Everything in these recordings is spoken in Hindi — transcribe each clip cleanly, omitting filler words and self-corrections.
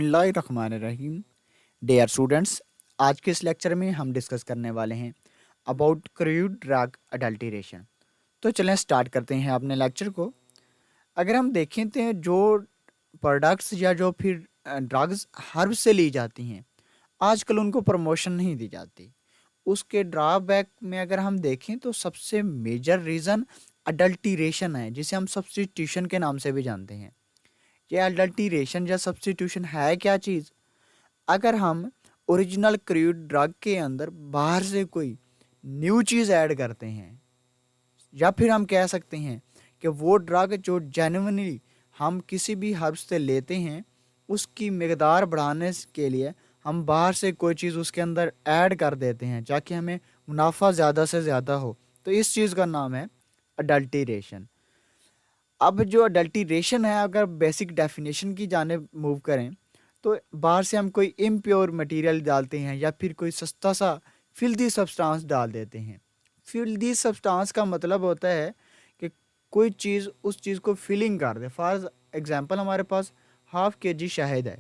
बिस्मिल्लाहिर्रहमानिर्रहीम। डियर स्टूडेंट्स, आज के इस लेक्चर में हम डिस्कस करने वाले हैं अबाउट क्रूड ड्रग अडल्ट्रेशन। तो चलें स्टार्ट करते हैं अपने लेक्चर को। अगर हम देखें तो जो प्रोडक्ट्स या जो फिर ड्रग्स हर्ब से ली जाती हैं, आजकल उनको प्रमोशन नहीं दी जाती। उसके ड्रॉबैक में अगर हम देखें तो सबसे मेजर रीज़न अडल्ट्रेशन है, जिसे हम सब्स्टिट्यूशन के नाम से भी जानते हैं। ये अडल्ट्रेशन या सब्स्टिट्यूशन है क्या चीज़? अगर हम ओरिजिनल क्रूड ड्रग के अंदर बाहर से कोई न्यू चीज़ ऐड करते हैं, या फिर हम कह सकते हैं कि वो ड्रग जो जेन्युइनली हम किसी भी हर्ब से लेते हैं, उसकी मिकदार बढ़ाने के लिए हम बाहर से कोई चीज़ उसके अंदर ऐड कर देते हैं ताकि हमें मुनाफा ज़्यादा से ज़्यादा हो, तो इस चीज़ का नाम है अडल्ट्रेशन। अब जो अडल्ट्रेशन है, अगर बेसिक डेफिनेशन की जाने मूव करें तो बाहर से हम कोई इम्प्योर मटेरियल डालते हैं या फिर कोई सस्ता सा फिल्दी सब्सटेंस डाल देते हैं। फिल्दी सब्सटेंस का मतलब होता है कि कोई चीज़ उस चीज़ को फिलिंग कर दे। फॉर एग्जांपल हमारे पास हाफ के जी शहद है,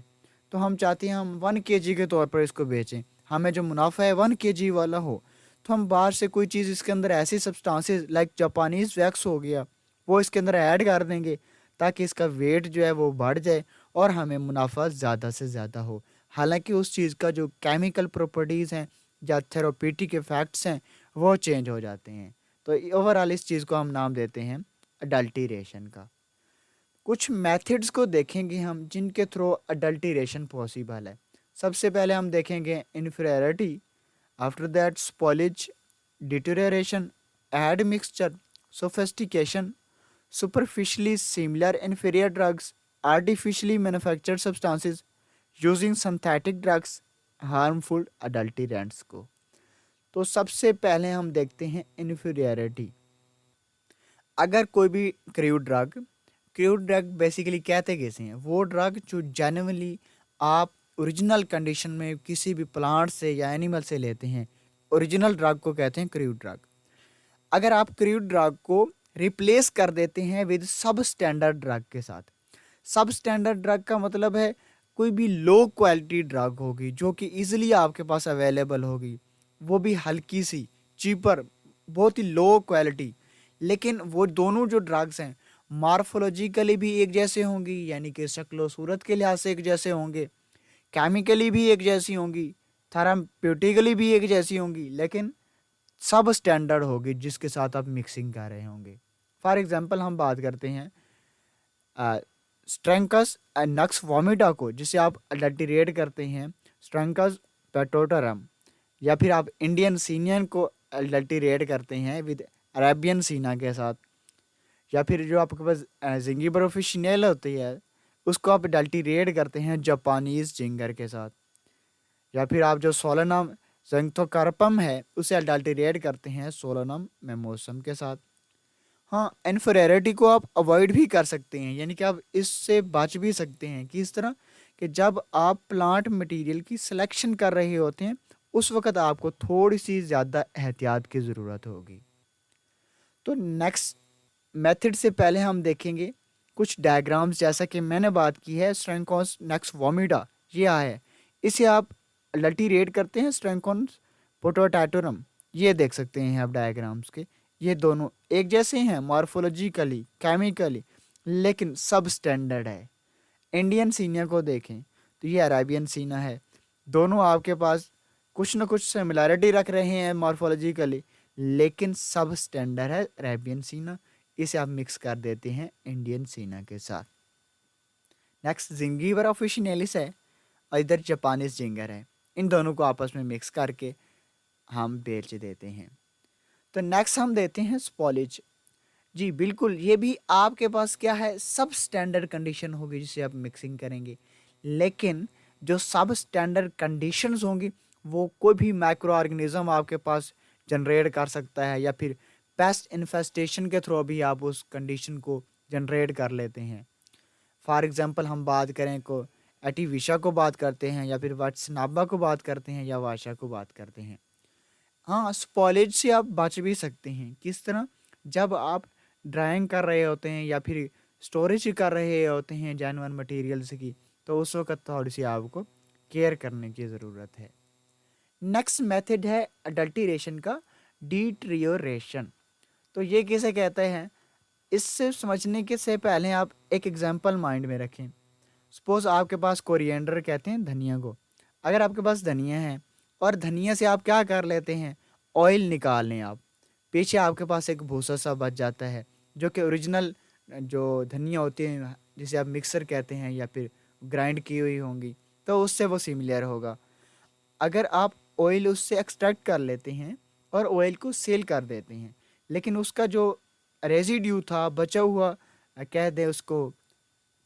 तो हम चाहते हैं हम 1 kg के तौर पर इसको बेचें, हमें जो मुनाफा है 1 kg वाला हो। तो हम बाहर से कोई चीज़ इसके अंदर ऐसी सब्सटेंसेस लाइक जापानीज़ वैक्स हो गया, वो इसके अंदर ऐड कर देंगे ताकि इसका वेट जो है वो बढ़ जाए और हमें मुनाफा ज़्यादा से ज़्यादा हो। हालांकि उस चीज़ का जो केमिकल प्रॉपर्टीज़ हैं या थेरापेटिक इफ़ेक्ट्स हैं वो चेंज हो जाते हैं। तो ओवरऑल इस चीज़ को हम नाम देते हैं अडल्ट्रेशन का। कुछ मेथड्स को देखेंगे हम जिनके थ्रू अडल्ट्रेशन पॉसिबल है। सबसे पहले हम देखेंगे inferiority, after that spoilage, deterioration, admixture, sophistication, superficially similar inferior drugs, artificially manufactured substances, using synthetic drugs, harmful adulterants को। तो सबसे पहले हम देखते हैं इन्फीरियरिटी। अगर कोई भी क्रूड ड्रग बेसिकली कहते कैसे हैं? वो ड्रग जो जेन्युइनली आप ओरिजिनल कंडीशन में किसी भी प्लांट से या एनिमल से लेते हैं, ओरिजिनल ड्रग को कहते हैं क्रूड ड्रग। अगर आप क्रूड ड्रग को रिप्लेस कर देते हैं विद सब स्टैंडर्ड ड्रग के साथ, सब स्टैंडर्ड ड्रग का मतलब है कोई भी लो क्वालिटी ड्रग होगी जो कि इजीली आपके पास अवेलेबल होगी, वो भी हल्की सी, चीपर, बहुत ही लो क्वालिटी। लेकिन वो दोनों जो ड्रग्स हैं मार्फोलॉजिकली भी एक जैसे होंगी, यानी कि शक्ल सूरत के लिहाज से एक जैसे होंगे, केमिकली भी एक जैसी होंगी, थेराप्यूटिकली भी एक जैसी होंगी, लेकिन सब स्टैंडर्ड होगी जिसके साथ आप मिक्सिंग कर रहे होंगे। फॉर एग्जांपल हम बात करते हैं स्ट्रेंकस नक्स वोमिटा को, जिसे आप अडल्टरेट करते हैं स्ट्रेंकस पेटोटरम, या फिर आप इंडियन सीनियन को अडल्टरेट करते हैं विद अरेबियन सीना के साथ, या फिर जो आपके पास जिंगिबर ऑफिशियल होती है उसको आप अडल्टरेट करते हैं जापानीज़ जिंगर के साथ, या फिर आप जो सोलोनम ज़ेंथोकार्पम है उसे अडल्टरेट करते हैं सोलोनम मेमोसम के साथ। हाँ, इन्फीरियरिटी को आप अवॉइड भी कर सकते हैं, यानी कि आप इससे बच भी सकते हैं कि इस तरह कि जब आप प्लांट मटेरियल की सिलेक्शन कर रहे होते हैं उस वक्त आपको थोड़ी सी ज़्यादा एहतियात की ज़रूरत होगी। तो नेक्स्ट मेथड से पहले हम देखेंगे कुछ डायग्राम्स, जैसा कि मैंने बात की है स्ट्रेंकोस नेक्स वोमिटा, ये है, इसे आप अडल्टरेट करते हैं स्ट्रेंकोस पोटोटैटोरम, ये देख सकते हैं आप डायग्राम्स के। ये दोनों एक जैसे हैं मॉर्फोलॉजिकली, केमिकली, लेकिन सब स्टैंडर्ड है। इंडियन सीनिया को देखें तो ये अरेबियन सीना है, दोनों आपके पास कुछ ना कुछ सिमिलैरिटी रख रहे हैं मॉर्फोलॉजिकली, लेकिन सब स्टैंडर्ड है अरेबियन सीना, इसे आप मिक्स कर देते हैं इंडियन सीना के साथ। नेक्स्ट जिंगीवर ऑफिशियलिस है और इधर जापानीज जिंगर है, इन दोनों को आपस में मिक्स करके हम बेच देते हैं। तो नेक्स्ट हम देते हैं स्पॉलेज। जी बिल्कुल, ये भी आपके पास क्या है, सब स्टैंडर्ड कंडीशन होगी जिसे आप मिक्सिंग करेंगे, लेकिन जो सब स्टैंडर्ड कंडीशंस होंगी वो कोई भी माइक्रो ऑर्गेनिज्म आपके पास जनरेट कर सकता है, या फिर पेस्ट इन्फेस्टेशन के थ्रू भी आप उस कंडीशन को जनरेट कर लेते हैं। फॉर एग्जांपल हम बात करें को एटिविशा को बात करते हैं, या फिर वाट्सनाबा को बात करते हैं, या वाशा को बात करते हैं। हाँ, स्पॉलेज से आप बच भी सकते हैं। किस तरह? जब आप ड्राइंग कर रहे होते हैं या फिर स्टोरेज कर रहे होते हैं जेन्युइन मटेरियल्स की, तो तो उस वक्त थोड़ी सी आपको केयर करने की ज़रूरत है। नेक्स्ट मेथड है अडल्टीरेशन का डिट्रियोरेशन। तो ये किसे कहते हैं, इससे समझने के से पहले आप एक एग्जांपल माइंड में रखें। सपोज आपके पास कोरिएंडर कहते हैं धनिया को। अगर आपके पास धनिया है और धनिया से आप क्या कर लेते हैं, ऑयल निकाल लें आप, पीछे आपके पास एक भूसा सा बच जाता है जो कि ओरिजिनल जो धनिया होती है जिसे आप मिक्सर कहते हैं या फिर ग्राइंड की हुई होंगी, तो उससे वो सिमिलर होगा। अगर आप ऑयल उससे एक्सट्रैक्ट कर लेते हैं और ऑयल को सेल कर देते हैं, लेकिन उसका जो रेजिड्यू था बचा हुआ कह दें उसको,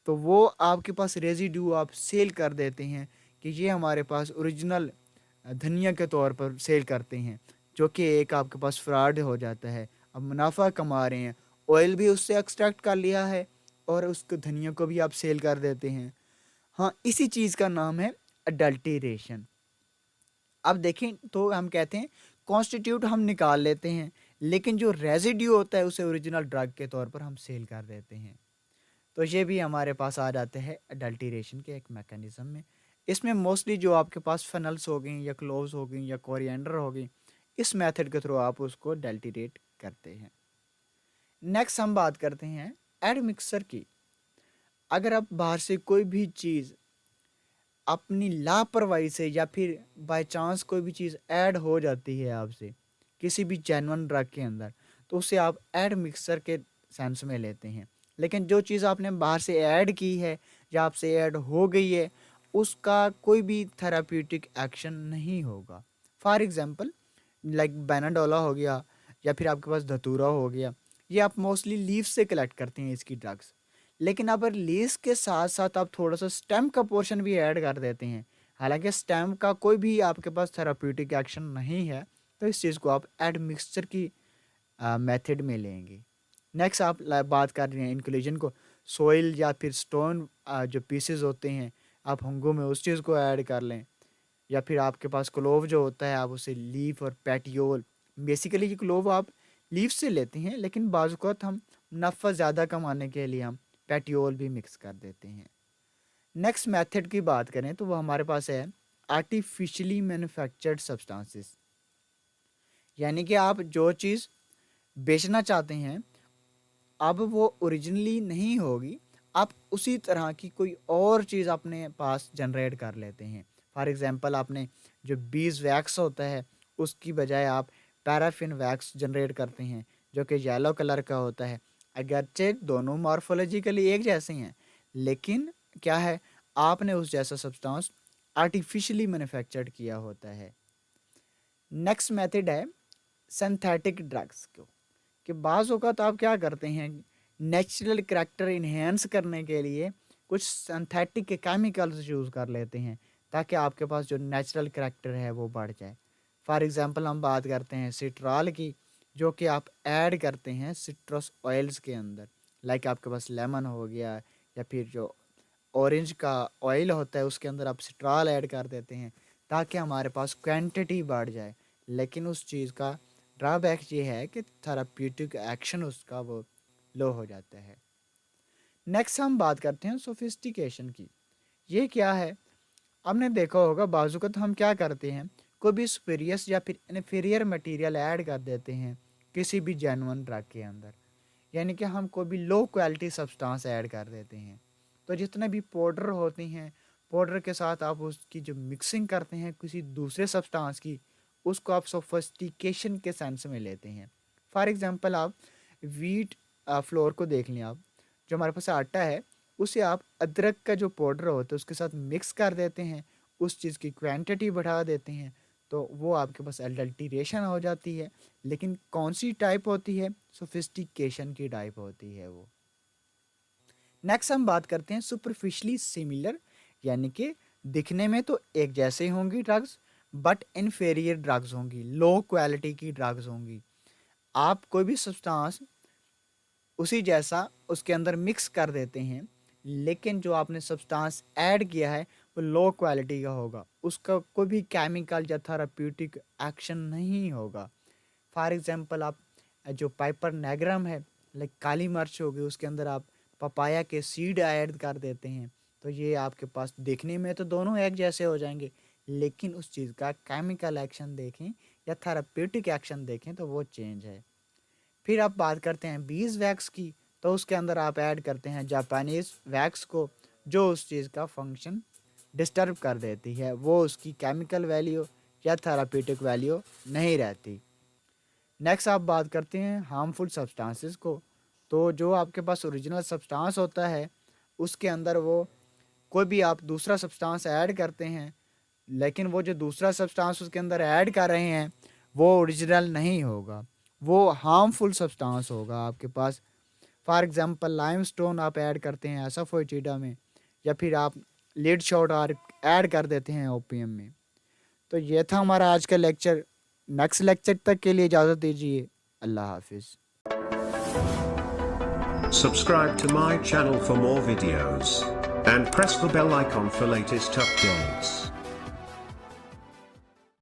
तो वो आपके पास रेजिड्यू आप सेल कर देते हैं कि ये हमारे पास ओरिजिनल धनिया के तौर पर सेल करते हैं, जो कि एक आपके पास फ्रॉड हो जाता है। अब मुनाफा कमा रहे हैं, ऑयल भी उससे एक्सट्रैक्ट कर लिया है और उसको धनिया को भी आप सेल कर देते हैं। हाँ, इसी चीज़ का नाम है अडल्टीरेशन। अब देखें तो हम कहते हैं कॉन्स्टिट्यूट हम निकाल लेते हैं, लेकिन जो रेजिड्यू होता है उसे ओरिजिनल ड्रग के तौर पर हम सेल कर देते हैं। तो ये भी हमारे पास आ जाते हैं अडल्टीरेशन के एक मैकेनिज्म में। इसमें मोस्टली जो आपके पास फनल्स हो गई या क्लोव्स हो गई या कोरिएंडर हो गई, इस मेथड के थ्रू आप उसको अडल्टीरेट करते हैं। नेक्स्ट हम बात करते हैं एड मिक्सर की। अगर आप बाहर से कोई भी चीज़ अपनी लापरवाही से या फिर बाय चांस कोई भी चीज़ ऐड हो जाती है आपसे किसी भी जेन्युइन ड्रग के अंदर, तो उसे आप ऐड मिक्सर के सेंस में लेते हैं। लेकिन जो चीज़ आपने बाहर से ऐड की है या आपसे ऐड हो गई है, उसका कोई भी थेराप्यूटिक एक्शन नहीं होगा। फॉर एग्जांपल लाइक बेनाडोला हो गया या फिर आपके पास धतूरा हो गया, ये आप मोस्टली लीफ से कलेक्ट करते हैं इसकी ड्रग्स। लेकिन अगर लीव्स के साथ साथ आप थोड़ा सा स्टेम का पोर्शन भी ऐड कर देते हैं, हालांकि स्टेम का कोई भी आपके पास थेराप्यूटिक एक्शन नहीं है, तो इस चीज़ को आप एड मिक्सचर की मेथड में लेंगे। नेक्स्ट आप बात कर रहे हैं इंक्लूजन को, सोइल या फिर स्टोन जो पीसेस होते हैं आप होंगो में उस चीज़ को ऐड कर लें, या फिर आपके पास क्लोव जो होता है आप उसे लीफ और पैटियोल, बेसिकली ये क्लोव आप लीफ से लेते हैं, लेकिन बाज़ हम मुनाफा ज़्यादा कमाने के लिए हम पैटियोल भी मिक्स कर देते हैं। नेक्स्ट मेथड की बात करें तो वो हमारे पास है आर्टिफिशियली मैन्युफैक्चर्ड सब्सटेंसेस। यानी कि आप जो चीज़ बेचना चाहते हैं अब वो ओरिजिनली नहीं होगी, आप उसी तरह की कोई और चीज़ अपने पास जनरेट कर लेते हैं। फॉर एग्जांपल आपने जो बीज वैक्स होता है उसकी बजाय आप पैराफिन वैक्स जनरेट करते हैं जो कि येलो कलर का होता है। अगरचे दोनों मॉर्फोलॉजिकली एक जैसे हैं, लेकिन क्या है, आपने उस जैसा सब्सटेंस आर्टिफिशियली मैन्युफैक्चर्ड किया होता है। नेक्स्ट मेथड है सिंथेटिक ड्रग्स को, कि बाज़ औक़ात आप क्या करते हैं, नेचुरल करैक्टर इन्हेंस करने के लिए कुछ सिंथेटिक के केमिकल्स यूज़ कर लेते हैं ताकि आपके पास जो नेचुरल करैक्टर है वो बढ़ जाए। फॉर एग्जांपल हम बात करते हैं सिट्रॉल की, जो कि आप ऐड करते हैं सिट्रस ऑयल्स के अंदर। लाइक आपके पास लेमन हो गया या फिर जो ऑरेंज का ऑयल होता है उसके अंदर आप सिट्रॉल ऐड कर देते हैं ताकि हमारे पास क्वांटिटी बढ़ जाए। लेकिन उस चीज़ का ड्रॉबैक ये है कि थेराप्यूटिक एक्शन उसका वो लो हो जाता है। नेक्स्ट हम बात करते हैं सोफिस्टिकेशन की। ये क्या है, आपने देखा होगा बाज़ हम क्या करते हैं, कोई भी सुपीरियस या फिर इन्फीरियर मटेरियल ऐड कर देते हैं किसी भी जेन्युइन ड्रग के अंदर। यानी कि हम कोई भी लो क्वालिटी सब्सटेंस ऐड कर देते हैं, तो जितने भी पाउडर होते हैं, पाउडर के साथ आप उसकी जो मिक्सिंग करते हैं किसी दूसरे सब्सटेंस की, उसको आप सोफिस्टिकेशन के सेंस में लेते हैं। फॉर एग्जांपल आप वीट फ्लोर को देख लें, आप जो हमारे पास आटा है उसे आप अदरक का जो पाउडर होता है उसके साथ मिक्स कर देते हैं, उस चीज़ की क्वांटिटी बढ़ा देते हैं, तो वो आपके पास अडल्टीरेशन हो जाती है। लेकिन कौन सी टाइप होती है, सोफिस्टिकेशन की टाइप होती है वो। नेक्स्ट हम बात करते हैं सुपरफिशली सिमिलर, यानी कि दिखने में तो एक जैसे होंगी ड्रग्स बट इन्फेरियर ड्रग्स होंगी, लो क्वालिटी की ड्रग्स होंगी। आप कोई भी सब्सटेंस उसी जैसा उसके अंदर मिक्स कर देते हैं, लेकिन जो आपने सब्सटेंस ऐड किया है वो लो क्वालिटी का होगा, उसका कोई भी केमिकल या थेराप्यूटिक एक्शन नहीं होगा। फॉर एग्जांपल आप जो पाइपर नेग्रम है, लाइक काली मिर्च होगी, उसके अंदर आप पपाया के सीड ऐड कर देते हैं, तो ये आपके पास देखने में तो दोनों एक जैसे हो जाएंगे, लेकिन उस चीज़ का केमिकल एक्शन देखें या थेराप्यूटिक एक्शन देखें तो वो चेंज है। फिर आप बात करते हैं बीज वैक्स की, तो उसके अंदर आप ऐड करते हैं जापानीज वैक्स को, जो उस चीज़ का फंक्शन डिस्टर्ब कर देती है, वो उसकी केमिकल वैल्यू या थेराप्यूटिक वैल्यू नहीं रहती। नेक्स्ट आप बात करते हैं हार्मफुल सब्सटेंसेस को, तो जो आपके पास ओरिजिनल सब्सटेंस होता है उसके अंदर वो कोई भी आप दूसरा सब्सटेंस ऐड करते हैं, लेकिन वो जो दूसरा सब्सटेंस उसके अंदर ऐड कर रहे हैं वो ओरिजिनल नहीं होगा, वो हार्मफुल सब्सटेंस होगा आपके पास। फॉर एग्जांपल लाइमस्टोन आप ऐड करते हैं एसाफोइटिडा में, या फिर आप लीड शॉट और ऐड कर देते हैं ओपीएम में। तो ये था हमारा आज का लेक्चर। नेक्स्ट लेक्चर तक के लिए इजाज़त दीजिए। अल्लाह हाफिज़। Subscribe to my channel for more videos and press the bell icon for latest updates.